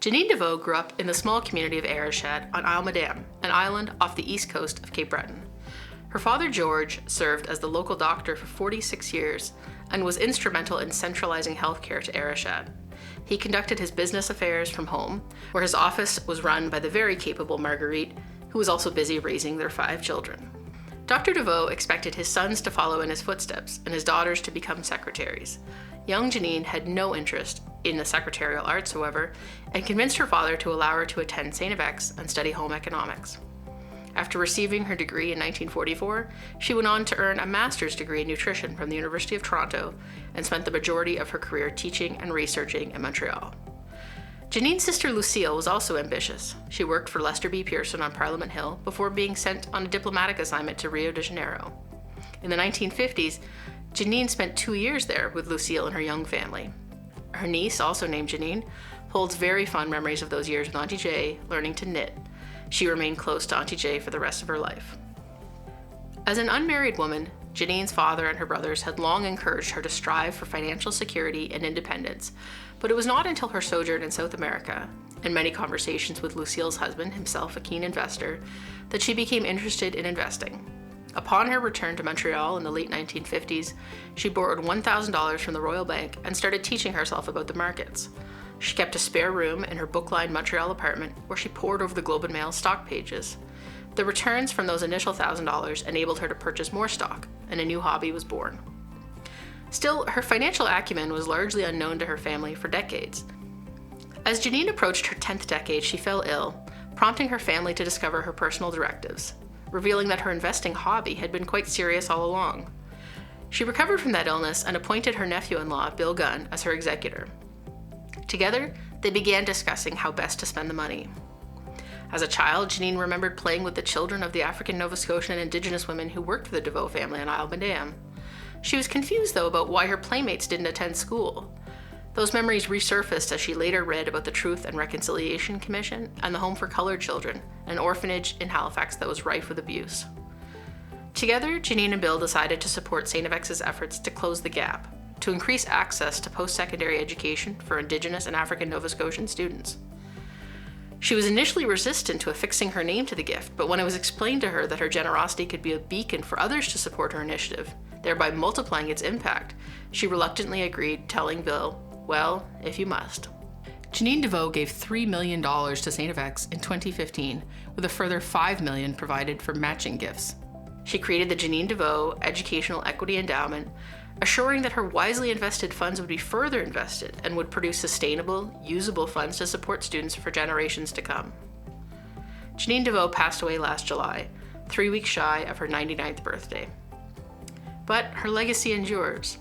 Jeannine Deveau grew up in the small community of Ayrshad on Isle Madame, an island off the east coast of Cape Breton. Her father George served as the local doctor for 46 years and was instrumental in centralizing healthcare to Ayrshad. He conducted his business affairs from home, where his office was run by the very capable Marguerite, who was also busy raising their 5 children. Dr. Deveau expected his sons to follow in his footsteps and his daughters to become secretaries. Young Jeannine had no interest in the secretarial arts, however, and convinced her father to allow her to attend St. FX and study home economics. After receiving her degree in 1944, she went on to earn a master's degree in nutrition from the University of Toronto and spent the majority of her career teaching and researching in Montreal. Jeannine's sister Lucille was also ambitious. She worked for Lester B. Pearson on Parliament Hill before being sent on a diplomatic assignment to Rio de Janeiro. In the 1950s, Jeannine spent 2 years there with Lucille and her young family. Her niece, also named Jeannine, holds very fond memories of those years with Auntie Jay learning to knit. She remained close to Auntie Jay for the rest of her life. As an unmarried woman, Jeannine's father and her brothers had long encouraged her to strive for financial security and independence, but it was not until her sojourn in South America, and many conversations with Lucille's husband, himself a keen investor, that she became interested in investing. Upon her return to Montreal in the late 1950s, she borrowed $1,000 from the Royal Bank and started teaching herself about the markets. She kept a spare room in her book-lined Montreal apartment where she pored over the Globe and Mail stock pages. The returns from those initial $1,000 enabled her to purchase more stock, and a new hobby was born. Still, her financial acumen was largely unknown to her family for decades. As Jeannine approached her 10th decade, she fell ill, prompting her family to discover her personal directives, revealing that her investing hobby had been quite serious all along. She recovered from that illness and appointed her nephew-in-law, Bill Gunn, as her executor. Together, they began discussing how best to spend the money. As a child, Jeannine remembered playing with the children of the African Nova Scotian and Indigenous women who worked for the Deveau family on Isle Madame. She was confused, though, about why her playmates didn't attend school. Those memories resurfaced as she later read about the Truth and Reconciliation Commission and the Home for Colored Children, an orphanage in Halifax that was rife with abuse. Together, Jeannine and Bill decided to support St. FX's efforts to close the gap, to increase access to post-secondary education for Indigenous and African Nova Scotian students. She was initially resistant to affixing her name to the gift, but when it was explained to her that her generosity could be a beacon for others to support her initiative, thereby multiplying its impact, she reluctantly agreed, telling Bill, "Well, if you must." Jeannine Deveau gave $3 million to St. FX in 2015, with a further $5 million provided for matching gifts. She created the Jeannine Deveau Educational Equity Endowment, assuring that her wisely invested funds would be further invested and would produce sustainable, usable funds to support students for generations to come. Jeannine Deveau passed away last July, 3 weeks shy of her 99th birthday. But her legacy endures.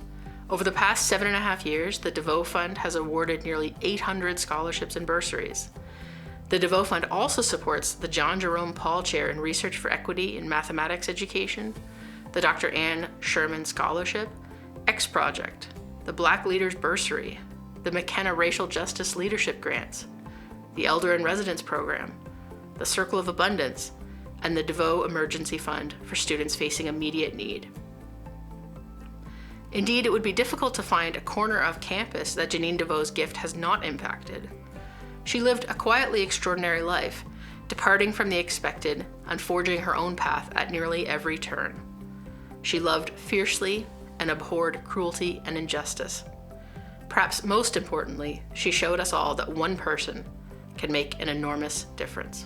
Over the past 7.5 years, the Deveau Fund has awarded nearly 800 scholarships and bursaries. The Deveau Fund also supports the John Jerome Paul Chair in Research for Equity in Mathematics Education, the Dr. Anne Sherman Scholarship, X Project, the Black Leaders Bursary, the McKenna Racial Justice Leadership Grants, the Elder in Residence Program, the Circle of Abundance, and the Deveau Emergency Fund for students facing immediate need. Indeed, it would be difficult to find a corner of campus that Jeannine Deveu's gift has not impacted. She lived a quietly extraordinary life, departing from the expected and forging her own path at nearly every turn. She loved fiercely and abhorred cruelty and injustice. Perhaps most importantly, she showed us all that one person can make an enormous difference.